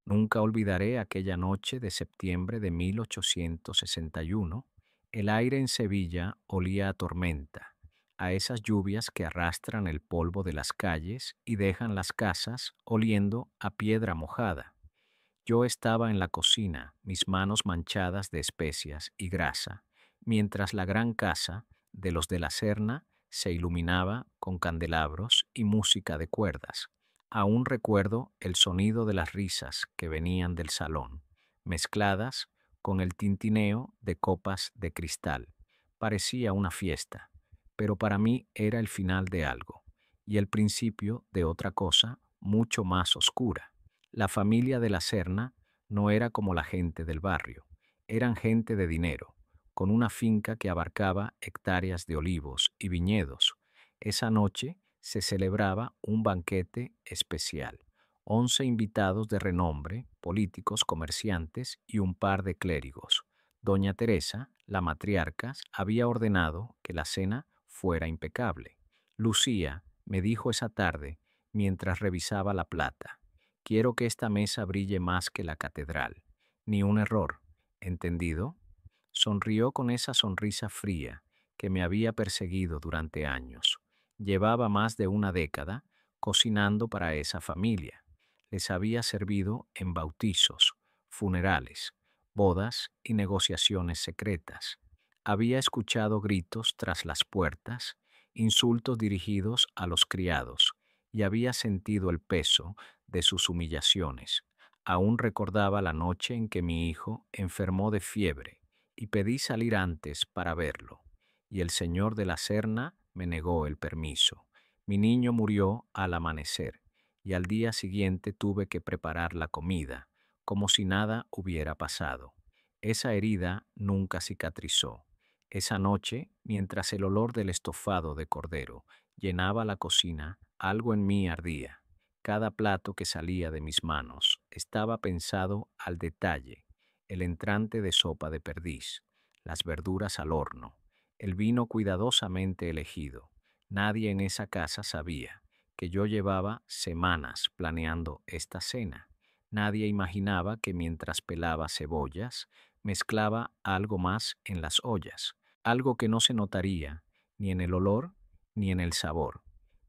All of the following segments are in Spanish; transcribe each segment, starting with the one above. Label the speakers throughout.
Speaker 1: Nunca olvidaré aquella noche de septiembre de 1861. El aire en Sevilla olía a tormenta, a esas lluvias que arrastran el polvo de las calles y dejan las casas oliendo a piedra mojada. Yo estaba en la cocina, mis manos manchadas de especias y grasa, mientras la gran casa de los de la Serna se iluminaba con candelabros y música de cuerdas. Aún recuerdo el sonido de las risas que venían del salón, mezcladas con el tintineo de copas de cristal. Parecía una fiesta, pero para mí era el final de algo y el principio de otra cosa mucho más oscura. La familia de la Serna no era como la gente del barrio, eran gente de dinero, con una finca que abarcaba hectáreas de olivos y viñedos. Esa noche se celebraba un banquete especial. 11 invitados de renombre, políticos, comerciantes y un par de clérigos. Doña Teresa, la matriarca, había ordenado que la cena fuera impecable. Lucía me dijo esa tarde, mientras revisaba la plata: quiero que esta mesa brille más que la catedral. Ni un error. ¿Entendido? Sonrió con esa sonrisa fría que me había perseguido durante años. Llevaba más de una década cocinando para esa familia. Les había servido en bautizos, funerales, bodas y negociaciones secretas. Había escuchado gritos tras las puertas, insultos dirigidos a los criados, y había sentido el peso de sus humillaciones. Aún recordaba la noche en que mi hijo enfermó de fiebre y pedí salir antes para verlo, y el señor de la Serna me negó el permiso. Mi niño murió al amanecer, y al día siguiente tuve que preparar la comida, como si nada hubiera pasado. Esa herida nunca cicatrizó. Esa noche, mientras el olor del estofado de cordero llenaba la cocina, algo en mí ardía. Cada plato que salía de mis manos estaba pensado al detalle: el entrante de sopa de perdiz, las verduras al horno, el vino cuidadosamente elegido. Nadie en esa casa sabía que yo llevaba semanas planeando esta cena. Nadie imaginaba que mientras pelaba cebollas, mezclaba algo más en las ollas, algo que no se notaría ni en el olor ni en el sabor,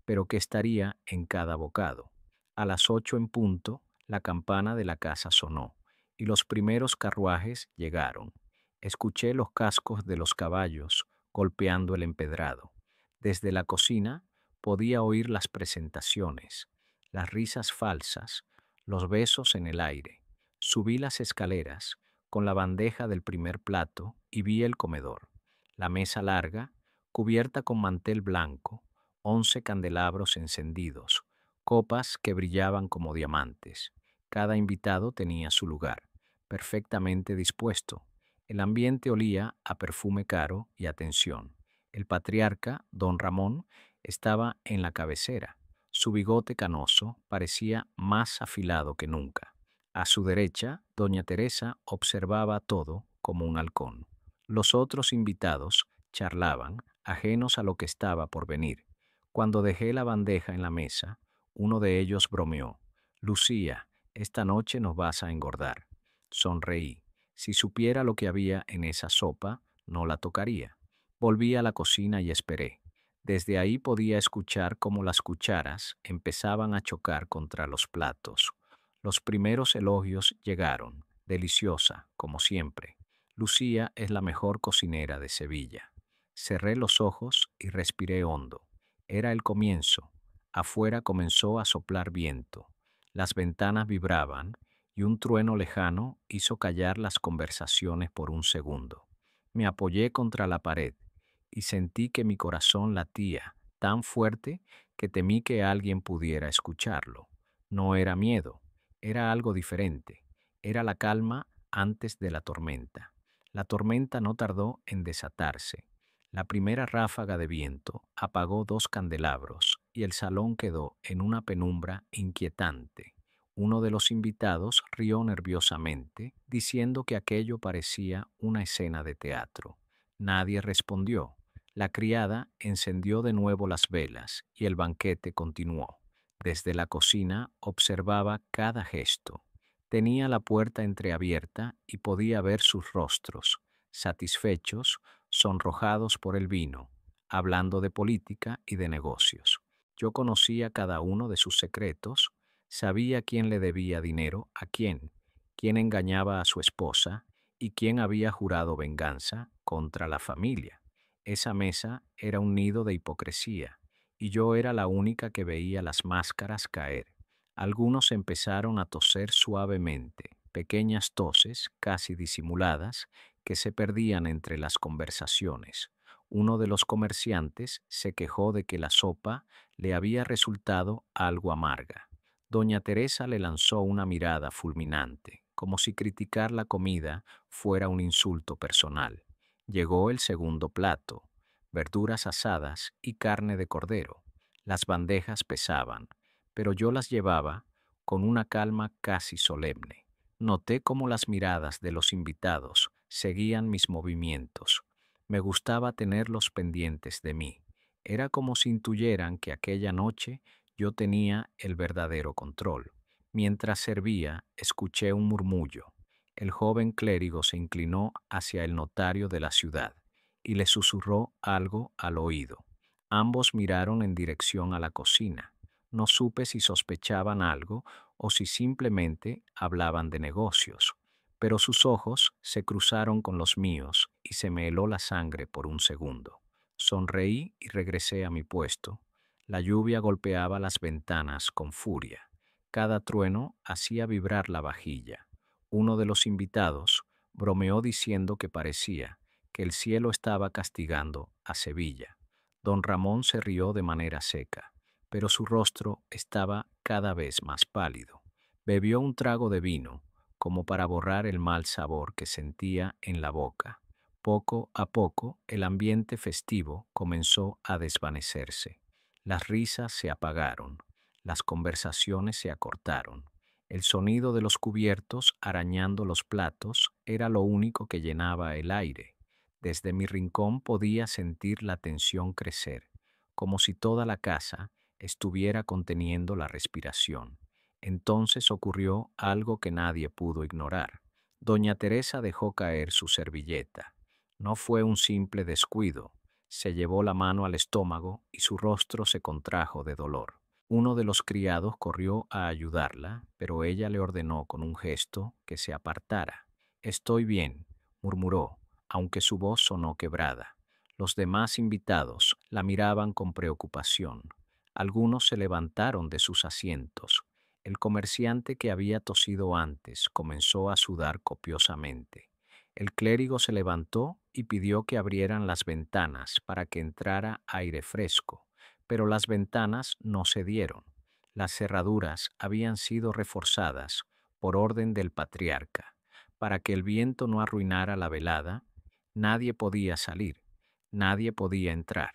Speaker 1: pero que estaría en cada bocado. A las 8 en punto, la campana de la casa sonó y los primeros carruajes llegaron. Escuché los cascos de los caballos golpeando el empedrado. Desde la cocina podía oír las presentaciones, las risas falsas, los besos en el aire. Subí las escaleras con la bandeja del primer plato y vi el comedor. La mesa larga, cubierta con mantel blanco, 11 candelabros encendidos, copas que brillaban como diamantes. Cada invitado tenía su lugar, perfectamente dispuesto. El ambiente olía a perfume caro y atención. El patriarca, don Ramón, estaba en la cabecera. Su bigote canoso parecía más afilado que nunca. A su derecha, doña Teresa observaba todo como un halcón. Los otros invitados charlaban, ajenos a lo que estaba por venir. Cuando dejé la bandeja en la mesa, uno de ellos bromeó: Lucía, esta noche nos vas a engordar. Sonreí. Si supiera lo que había en esa sopa, no la tocaría. Volví a la cocina y esperé. Desde ahí podía escuchar cómo las cucharas empezaban a chocar contra los platos. Los primeros elogios llegaron: deliciosa, como siempre. Lucía es la mejor cocinera de Sevilla. Cerré los ojos y respiré hondo. Era el comienzo. Afuera comenzó a soplar viento. Las ventanas vibraban y un trueno lejano hizo callar las conversaciones por un segundo. Me apoyé contra la pared y sentí que mi corazón latía tan fuerte que temí que alguien pudiera escucharlo. No era miedo, era algo diferente. Era la calma antes de la tormenta. La tormenta no tardó en desatarse. La primera ráfaga de viento apagó 2 candelabros y el salón quedó en una penumbra inquietante. Uno de los invitados rió nerviosamente, diciendo que aquello parecía una escena de teatro. Nadie respondió. La criada encendió de nuevo las velas y el banquete continuó. Desde la cocina observaba cada gesto. Tenía la puerta entreabierta y podía ver sus rostros, satisfechos, sonrojados por el vino, hablando de política y de negocios. Yo conocía cada uno de sus secretos, sabía quién le debía dinero a quién engañaba a su esposa y quién había jurado venganza contra la familia. Esa mesa era un nido de hipocresía, y yo era la única que veía las máscaras caer. Algunos empezaron a toser suavemente, pequeñas toses, casi disimuladas, que se perdían entre las conversaciones. Uno de los comerciantes se quejó de que la sopa le había resultado algo amarga. Doña Teresa le lanzó una mirada fulminante, como si criticar la comida fuera un insulto personal. Llegó el segundo plato, verduras asadas y carne de cordero. Las bandejas pesaban, pero yo las llevaba con una calma casi solemne. Noté cómo las miradas de los invitados seguían mis movimientos. Me gustaba tenerlos pendientes de mí. Era como si intuyeran que aquella noche yo tenía el verdadero control. Mientras servía, escuché un murmullo. El joven clérigo se inclinó hacia el notario de la ciudad y le susurró algo al oído. Ambos miraron en dirección a la cocina. No supe si sospechaban algo o si simplemente hablaban de negocios, pero sus ojos se cruzaron con los míos y se me heló la sangre por un segundo. Sonreí y regresé a mi puesto. La lluvia golpeaba las ventanas con furia. Cada trueno hacía vibrar la vajilla. Uno de los invitados bromeó diciendo que parecía que el cielo estaba castigando a Sevilla. Don Ramón se rió de manera seca, pero su rostro estaba cada vez más pálido. Bebió un trago de vino, como para borrar el mal sabor que sentía en la boca. Poco a poco, el ambiente festivo comenzó a desvanecerse. Las risas se apagaron, las conversaciones se acortaron. El sonido de los cubiertos arañando los platos era lo único que llenaba el aire. Desde mi rincón podía sentir la tensión crecer, como si toda la casa estuviera conteniendo la respiración. Entonces ocurrió algo que nadie pudo ignorar. Doña Teresa dejó caer su servilleta. No fue un simple descuido. Se llevó la mano al estómago y su rostro se contrajo de dolor. Uno de los criados corrió a ayudarla, pero ella le ordenó con un gesto que se apartara. «Estoy bien», murmuró, aunque su voz sonó quebrada. Los demás invitados la miraban con preocupación. Algunos se levantaron de sus asientos. El comerciante que había tosido antes comenzó a sudar copiosamente. El clérigo se levantó y pidió que abrieran las ventanas para que entrara aire fresco, pero las ventanas no cedieron. Las cerraduras habían sido reforzadas por orden del patriarca. Para que el viento no arruinara la velada, nadie podía salir, nadie podía entrar.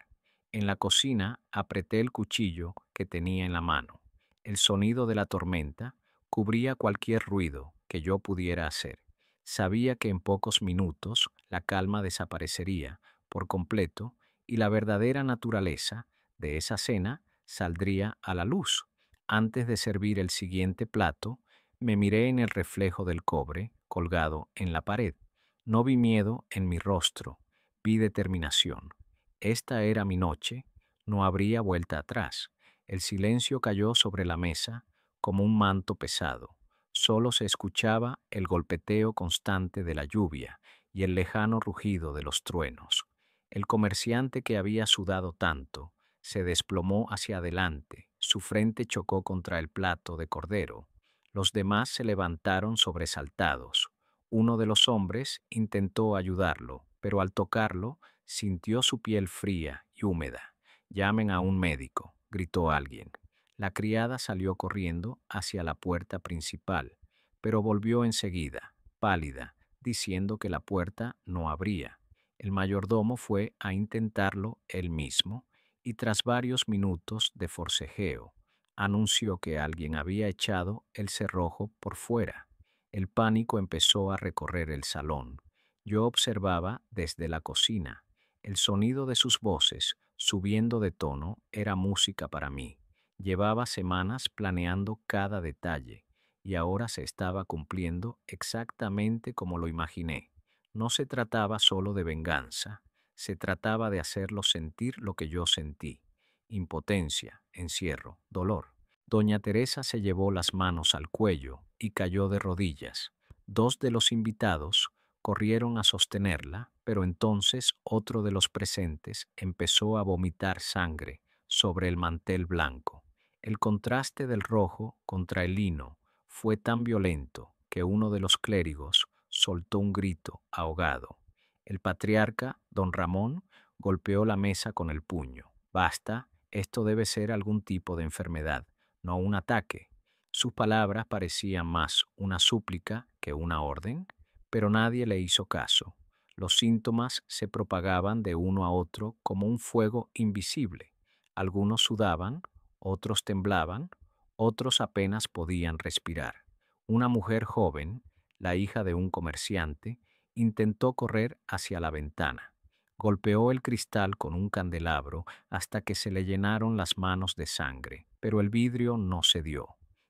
Speaker 1: En la cocina apreté el cuchillo que tenía en la mano. El sonido de la tormenta cubría cualquier ruido que yo pudiera hacer. Sabía que en pocos minutos la calma desaparecería por completo y la verdadera naturaleza de esa cena saldría a la luz. Antes de servir el siguiente plato, me miré en el reflejo del cobre colgado en la pared. No vi miedo en mi rostro, vi determinación. Esta era mi noche, no habría vuelta atrás. El silencio cayó sobre la mesa como un manto pesado. Solo se escuchaba el golpeteo constante de la lluvia y el lejano rugido de los truenos. El comerciante que había sudado tanto se desplomó hacia adelante, su frente chocó contra el plato de cordero. Los demás se levantaron sobresaltados. Uno de los hombres intentó ayudarlo, pero al tocarlo sintió su piel fría y húmeda. «Llamen a un médico», gritó alguien. La criada salió corriendo hacia la puerta principal, pero volvió enseguida, pálida, diciendo que la puerta no abría. El mayordomo fue a intentarlo él mismo y tras varios minutos de forcejeo, anunció que alguien había echado el cerrojo por fuera. El pánico empezó a recorrer el salón. Yo observaba desde la cocina. El sonido de sus voces, subiendo de tono, era música para mí. Llevaba semanas planeando cada detalle. y ahora se estaba cumpliendo exactamente como lo imaginé. No se trataba solo de venganza, se trataba de hacerlo sentir lo que yo sentí: impotencia, encierro, dolor. Doña Teresa se llevó las manos al cuello y cayó de rodillas. Dos de los invitados corrieron a sostenerla, pero entonces otro de los presentes empezó a vomitar sangre sobre el mantel blanco. El contraste del rojo contra el lino fue tan violento que uno de los clérigos soltó un grito ahogado. El patriarca, don Ramón, golpeó la mesa con el puño. Basta, esto debe ser algún tipo de enfermedad, no un ataque. Sus palabras parecían más una súplica que una orden, pero nadie le hizo caso. Los síntomas se propagaban de uno a otro como un fuego invisible. Algunos sudaban, otros temblaban, otros apenas podían respirar. Una mujer joven, la hija de un comerciante, intentó correr hacia la ventana. Golpeó el cristal con un candelabro hasta que se le llenaron las manos de sangre, pero el vidrio no cedió.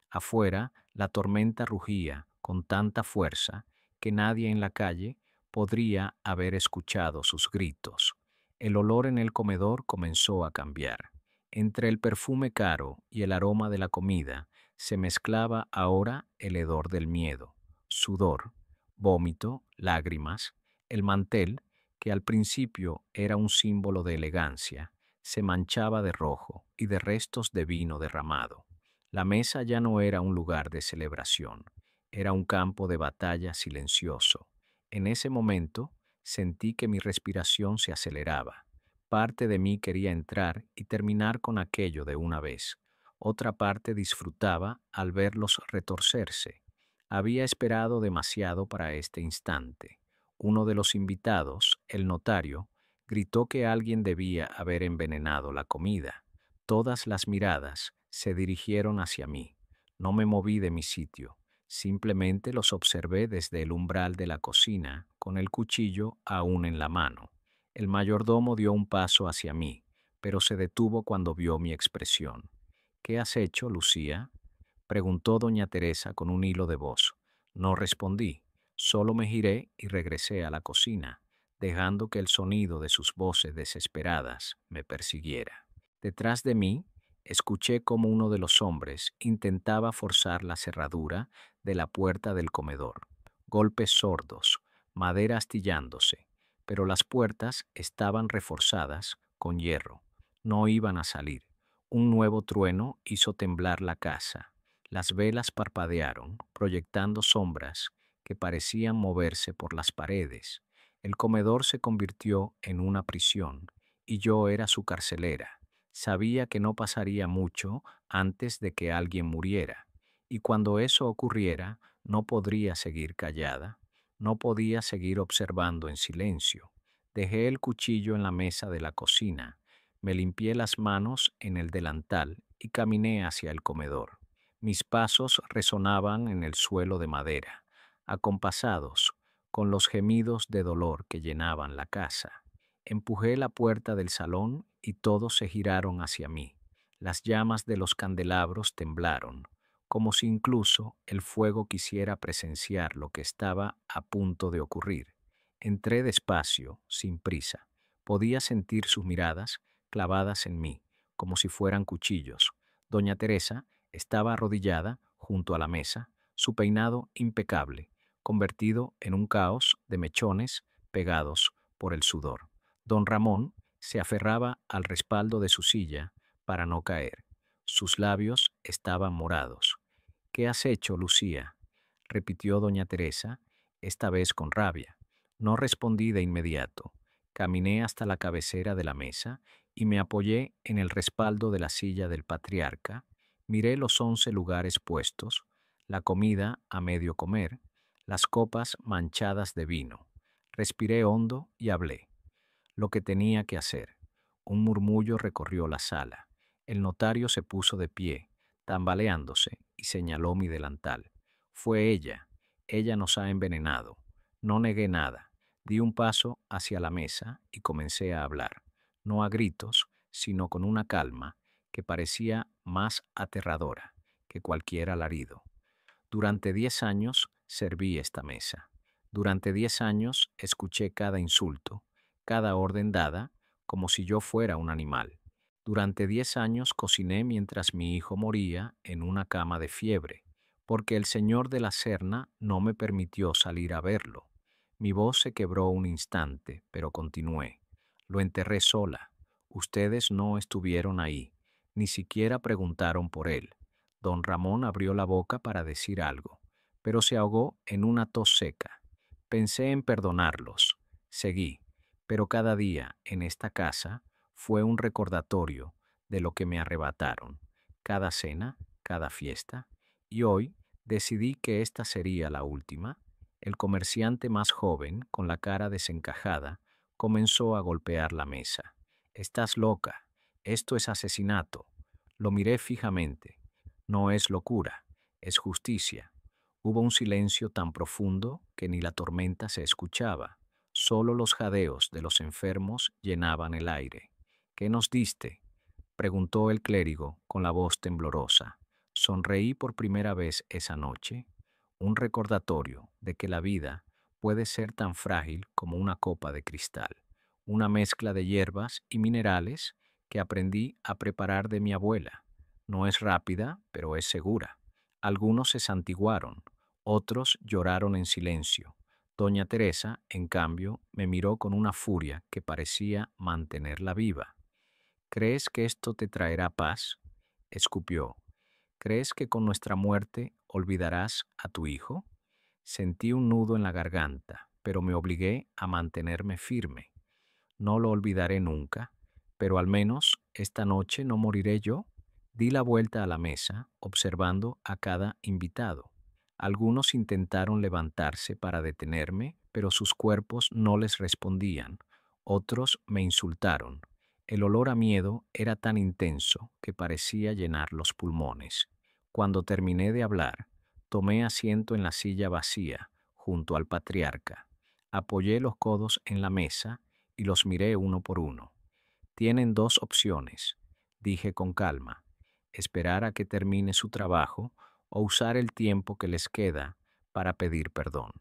Speaker 1: Afuera, la tormenta rugía con tanta fuerza que nadie en la calle podría haber escuchado sus gritos. El olor en el comedor comenzó a cambiar. Entre el perfume caro y el aroma de la comida se mezclaba ahora el hedor del miedo, sudor, vómito, lágrimas. El mantel, que al principio era un símbolo de elegancia, se manchaba de rojo y de restos de vino derramado. La mesa ya no era un lugar de celebración, era un campo de batalla silencioso. En ese momento sentí que mi respiración se aceleraba. Parte de mí quería entrar y terminar con aquello de una vez. Otra parte disfrutaba al verlos retorcerse. Había esperado demasiado para este instante. Uno de los invitados, el notario, gritó que alguien debía haber envenenado la comida. Todas las miradas se dirigieron hacia mí. No me moví de mi sitio. Simplemente los observé desde el umbral de la cocina, con el cuchillo aún en la mano. El mayordomo dio un paso hacia mí, pero se detuvo cuando vio mi expresión. ¿Qué has hecho, Lucía?, preguntó doña Teresa con un hilo de voz. No respondí, solo me giré y regresé a la cocina, dejando que el sonido de sus voces desesperadas me persiguiera. Detrás de mí, escuché cómo uno de los hombres intentaba forzar la cerradura de la puerta del comedor. Golpes sordos, madera astillándose, pero las puertas estaban reforzadas con hierro. No iban a salir. Un nuevo trueno hizo temblar la casa. Las velas parpadearon, proyectando sombras que parecían moverse por las paredes. El comedor se convirtió en una prisión y yo era su carcelera. Sabía que no pasaría mucho antes de que alguien muriera, y cuando eso ocurriera, no podría seguir callada, no podía seguir observando en silencio. Dejé el cuchillo en la mesa de la cocina, me limpié las manos en el delantal y caminé hacia el comedor. Mis pasos resonaban en el suelo de madera, acompasados con los gemidos de dolor que llenaban la casa. Empujé la puerta del salón y todos se giraron hacia mí. Las llamas de los candelabros temblaron, como si incluso el fuego quisiera presenciar lo que estaba a punto de ocurrir. Entré despacio, sin prisa. Podía sentir sus miradas clavadas en mí, como si fueran cuchillos. Doña Teresa estaba arrodillada junto a la mesa, su peinado impecable, convertido en un caos de mechones pegados por el sudor. Don Ramón se aferraba al respaldo de su silla para no caer. Sus labios estaban morados. ¿Qué has hecho, Lucía?, repitió doña Teresa, esta vez con rabia. No respondí de inmediato. Caminé hasta la cabecera de la mesa y me apoyé en el respaldo de la silla del patriarca. Miré los 11 lugares puestos, la comida a medio comer, las copas manchadas de vino. Respiré hondo y hablé lo que tenía que hacer. Un murmullo recorrió la sala. El notario se puso de pie, tambaleándose, y señaló mi delantal. Fue ella. Ella nos ha envenenado. No negué nada. Di un paso hacia la mesa y comencé a hablar, no a gritos, sino con una calma que parecía más aterradora que cualquier alarido. Durante 10 años serví esta mesa. Durante 10 años escuché cada insulto, cada orden dada, como si yo fuera un animal. Durante 10 años cociné mientras mi hijo moría en una cama de fiebre, porque el señor de la Serna no me permitió salir a verlo. Mi voz se quebró un instante, pero continué. Lo enterré sola. Ustedes no estuvieron ahí, ni siquiera preguntaron por él. Don Ramón abrió la boca para decir algo, pero se ahogó en una tos seca. Pensé en perdonarlos. Seguí, pero cada día en esta casa fue un recordatorio de lo que me arrebataron. Cada cena, cada fiesta. Y hoy decidí que esta sería la última. El comerciante más joven, con la cara desencajada, comenzó a golpear la mesa. Estás loca. Esto es asesinato. Lo miré fijamente. No es locura, es justicia. Hubo un silencio tan profundo que ni la tormenta se escuchaba. Solo los jadeos de los enfermos llenaban el aire. ¿Qué nos diste?, preguntó el clérigo con la voz temblorosa. Sonreí por primera vez esa noche. Un recordatorio de que la vida puede ser tan frágil como una copa de cristal. Una mezcla de hierbas y minerales que aprendí a preparar de mi abuela. No es rápida, pero es segura. Algunos se santiguaron, otros lloraron en silencio. Doña Teresa, en cambio, me miró con una furia que parecía mantenerla viva. ¿Crees que esto te traerá paz?, escupió. ¿Crees que con nuestra muerte olvidarás a tu hijo? Sentí un nudo en la garganta, pero me obligué a mantenerme firme. No lo olvidaré nunca, pero al menos esta noche no moriré yo. Di la vuelta a la mesa, observando a cada invitado. Algunos intentaron levantarse para detenerme, pero sus cuerpos no les respondían. Otros me insultaron. El olor a miedo era tan intenso que parecía llenar los pulmones. Cuando terminé de hablar, tomé asiento en la silla vacía, junto al patriarca. Apoyé los codos en la mesa y los miré uno por uno. Tienen dos opciones, dije con calma: esperar a que termine su trabajo o usar el tiempo que les queda para pedir perdón.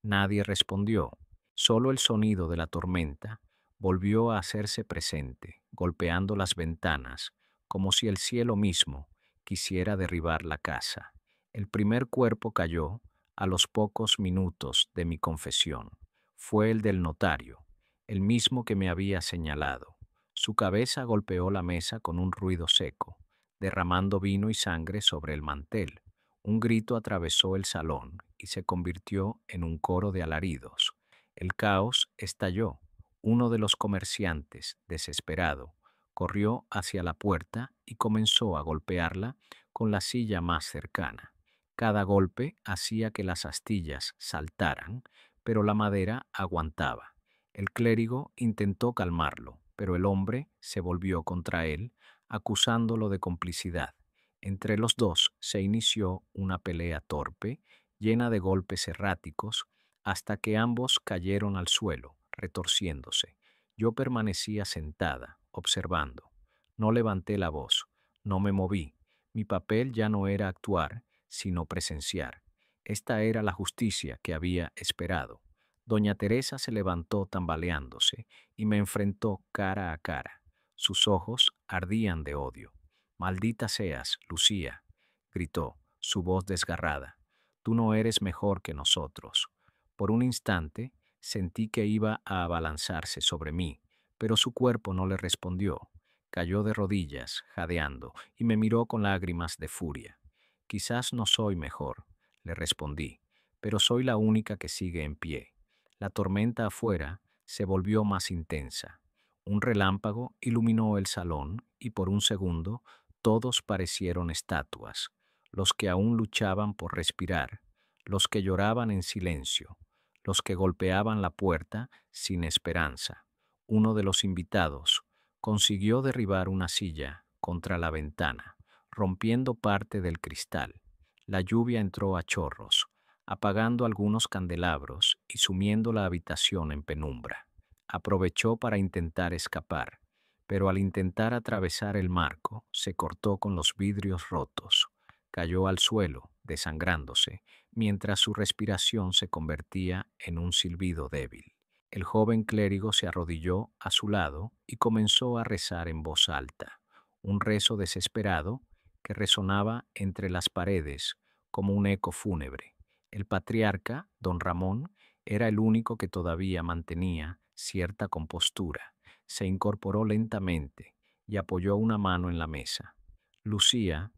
Speaker 1: Nadie respondió. Solo el sonido de la tormenta volvió a hacerse presente, golpeando las ventanas, como si el cielo mismo quisiera derribar la casa. El primer cuerpo cayó a los pocos minutos de mi confesión. Fue el del notario, el mismo que me había señalado. Su cabeza golpeó la mesa con un ruido seco, derramando vino y sangre sobre el mantel. Un grito atravesó el salón y se convirtió en un coro de alaridos. El caos estalló. Uno de los comerciantes, desesperado, corrió hacia la puerta y comenzó a golpearla con la silla más cercana. Cada golpe hacía que las astillas saltaran, pero la madera aguantaba. El clérigo intentó calmarlo, pero el hombre se volvió contra él, acusándolo de complicidad. Entre los dos se inició una pelea torpe, llena de golpes erráticos, hasta que ambos cayeron al suelo, retorciéndose. Yo permanecía sentada, observando. No levanté la voz, no me moví. Mi papel ya no era actuar, sino presenciar. Esta era la justicia que había esperado. Doña Teresa se levantó tambaleándose y me enfrentó cara a cara. Sus ojos ardían de odio. «Maldita seas, Lucía», gritó, su voz desgarrada. «Tú no eres mejor que nosotros». Por un instante sentí que iba a abalanzarse sobre mí, pero su cuerpo no le respondió. Cayó de rodillas, jadeando, y me miró con lágrimas de furia. «Quizás no soy mejor», le respondí, «pero soy la única que sigue en pie». La tormenta afuera se volvió más intensa. Un relámpago iluminó el salón y por un segundo todos parecieron estatuas, los que aún luchaban por respirar, los que lloraban en silencio, los que golpeaban la puerta sin esperanza. Uno de los invitados consiguió derribar una silla contra la ventana, rompiendo parte del cristal. La lluvia entró a chorros, apagando algunos candelabros y sumiendo la habitación en penumbra. Aprovechó para intentar escapar, pero al intentar atravesar el marco se cortó con los vidrios rotos. Cayó al suelo, desangrándose, mientras su respiración se convertía en un silbido débil. El joven clérigo se arrodilló a su lado y comenzó a rezar en voz alta, un rezo desesperado que resonaba entre las paredes como un eco fúnebre. El patriarca, don Ramón, era el único que todavía mantenía cierta compostura. Se incorporó lentamente y apoyó una mano en la mesa. Lucía,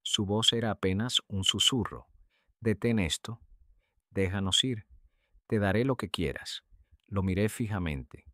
Speaker 1: su voz era apenas un susurro. Detén esto, déjanos ir, te daré lo que quieras. Lo miré fijamente.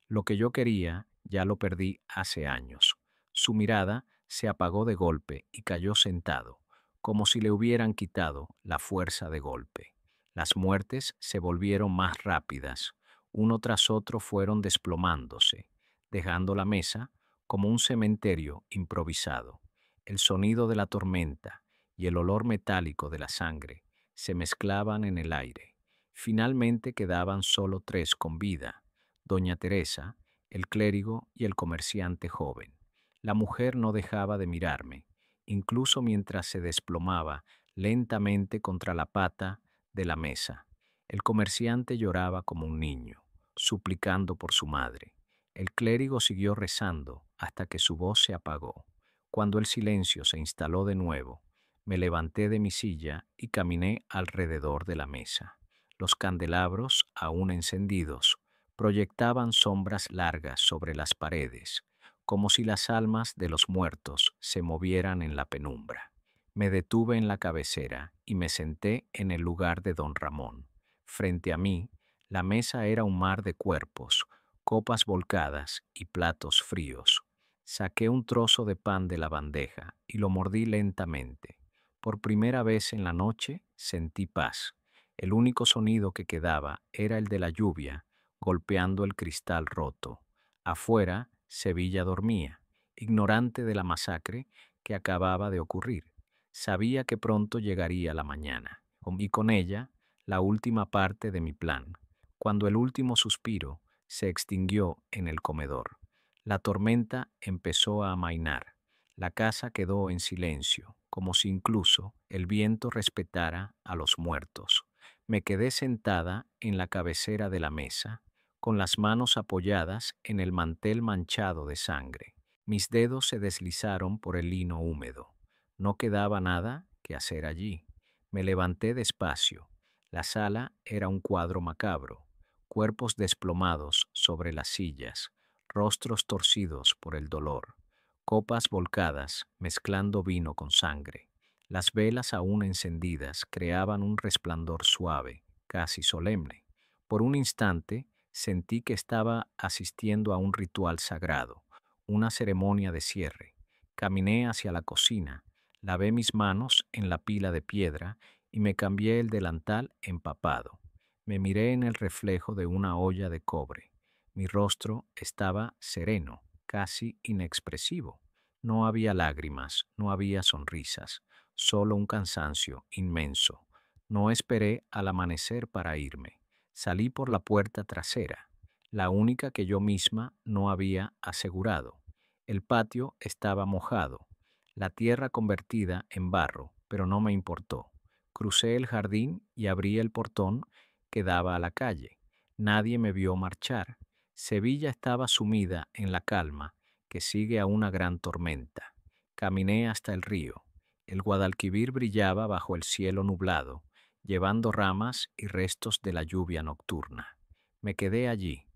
Speaker 1: Lo que yo quería ya lo perdí hace años. Su mirada se apagó de golpe y cayó sentado, como si le hubieran quitado la fuerza de golpe. Las muertes se volvieron más rápidas. Uno tras otro fueron desplomándose, dejando la mesa como un cementerio improvisado. El sonido de la tormenta y el olor metálico de la sangre se mezclaban en el aire. Finalmente quedaban solo tres con vida: doña Teresa, el clérigo y el comerciante joven. La mujer no dejaba de mirarme, incluso mientras se desplomaba lentamente contra la pata de la mesa. El comerciante lloraba como un niño, suplicando por su madre. El clérigo siguió rezando hasta que su voz se apagó. Cuando el silencio se instaló de nuevo, me levanté de mi silla y caminé alrededor de la mesa. Los candelabros, aún encendidos, proyectaban sombras largas sobre las paredes, como si las almas de los muertos se movieran en la penumbra. Me detuve en la cabecera y me senté en el lugar de don Ramón. Frente a mí, la mesa era un mar de cuerpos, copas volcadas y platos fríos. Saqué un trozo de pan de la bandeja y lo mordí lentamente. Por primera vez en la noche sentí paz. El único sonido que quedaba era el de la lluvia golpeando el cristal roto. Afuera, Sevilla dormía, ignorante de la masacre que acababa de ocurrir. Sabía que pronto llegaría la mañana, y con ella la última parte de mi plan. Cuando el último suspiro se extinguió en el comedor, la tormenta empezó a amainar. La casa quedó en silencio, como si incluso el viento respetara a los muertos. Me quedé sentada en la cabecera de la mesa, con las manos apoyadas en el mantel manchado de sangre. Mis dedos se deslizaron por el lino húmedo. No quedaba nada que hacer allí. Me levanté despacio. La sala era un cuadro macabro: cuerpos desplomados sobre las sillas, rostros torcidos por el dolor, copas volcadas mezclando vino con sangre. Las velas aún encendidas creaban un resplandor suave, casi solemne. Por un instante sentí que estaba asistiendo a un ritual sagrado, una ceremonia de cierre. Caminé hacia la cocina, lavé mis manos en la pila de piedra y me cambié el delantal empapado. Me miré en el reflejo de una olla de cobre. Mi rostro estaba sereno, casi inexpresivo. No había lágrimas, no había sonrisas, solo un cansancio inmenso. No esperé al amanecer para irme. Salí por la puerta trasera, la única que yo misma no había asegurado. El patio estaba mojado, la tierra convertida en barro, pero no me importó. Crucé el jardín y abrí el portón que daba a la calle. Nadie me vio marchar. Sevilla estaba sumida en la calma que sigue a una gran tormenta. Caminé hasta el río. El Guadalquivir brillaba bajo el cielo nublado, llevando ramas y restos de la lluvia nocturna. Me quedé allí,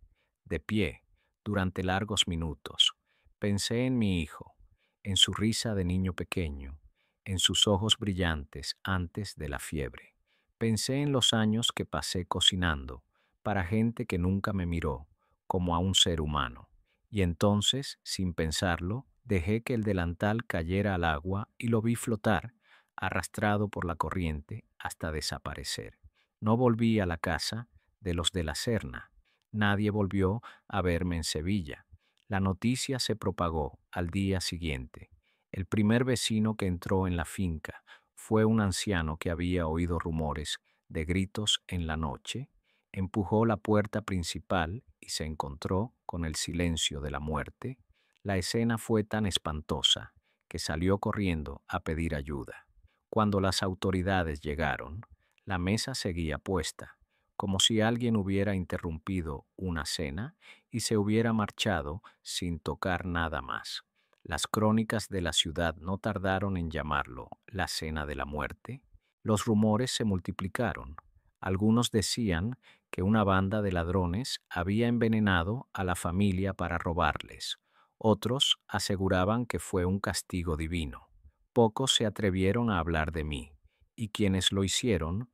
Speaker 1: de pie, durante largos minutos. Pensé en mi hijo, en su risa de niño pequeño, en sus ojos brillantes antes de la fiebre. Pensé en los años que pasé cocinando para gente que nunca me miró como a un ser humano. Y entonces, sin pensarlo, dejé que el delantal cayera al agua y lo vi flotar, arrastrado por la corriente hasta desaparecer. No volví a la casa de los de la Serna. Nadie volvió a verme en Sevilla. La noticia se propagó al día siguiente. El primer vecino que entró en la finca fue un anciano que había oído rumores de gritos en la noche. Empujó la puerta principal y se encontró con el silencio de la muerte. La escena fue tan espantosa que salió corriendo a pedir ayuda. Cuando las autoridades llegaron, la mesa seguía puesta, como si alguien hubiera interrumpido una cena y se hubiera marchado sin tocar nada más. Las crónicas de la ciudad no tardaron en llamarlo la cena de la muerte. Los rumores se multiplicaron. Algunos decían que una banda de ladrones había envenenado a la familia para robarles. Otros aseguraban que fue un castigo divino. Pocos se atrevieron a hablar de mí, y quienes lo hicieron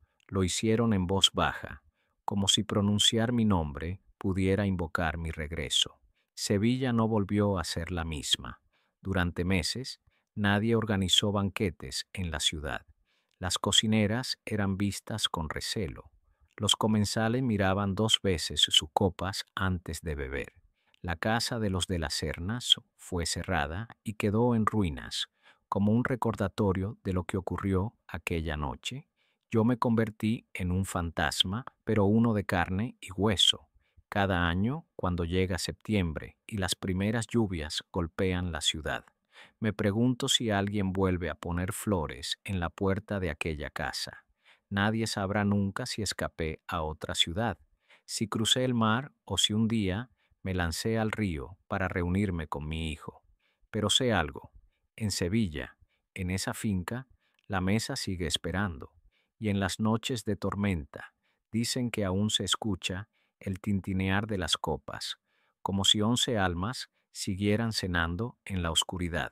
Speaker 1: en voz baja, como si pronunciar mi nombre pudiera invocar mi regreso. Sevilla no volvió a ser la misma. Durante meses, nadie organizó banquetes en la ciudad. Las cocineras eran vistas con recelo. Los comensales miraban 2 veces sus copas antes de beber. La casa de los de las Sernas fue cerrada y quedó en ruinas, como un recordatorio de lo que ocurrió aquella noche. Yo me convertí en un fantasma, pero uno de carne y hueso. Cada año, cuando llega septiembre y las primeras lluvias golpean la ciudad, me pregunto si alguien vuelve a poner flores en la puerta de aquella casa. Nadie sabrá nunca si escapé a otra ciudad, si crucé el mar o si un día me lancé al río para reunirme con mi hijo. Pero sé algo, en Sevilla, en esa finca, la mesa sigue esperando, y en las noches de tormenta dicen que aún se escucha el tintinear de las copas, como si 11 almas siguieran cenando en la oscuridad.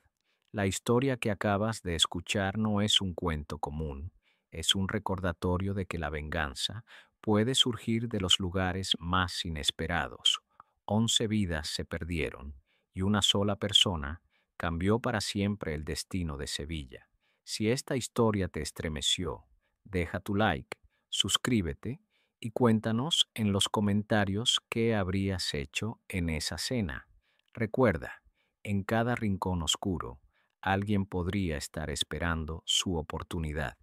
Speaker 1: La historia que acabas de escuchar no es un cuento común, es un recordatorio de que la venganza puede surgir de los lugares más inesperados. 11 vidas se perdieron y una sola persona cambió para siempre el destino de Sevilla. Si esta historia te estremeció, deja tu like, suscríbete y cuéntanos en los comentarios qué habrías hecho en esa cena. Recuerda, en cada rincón oscuro, alguien podría estar esperando su oportunidad.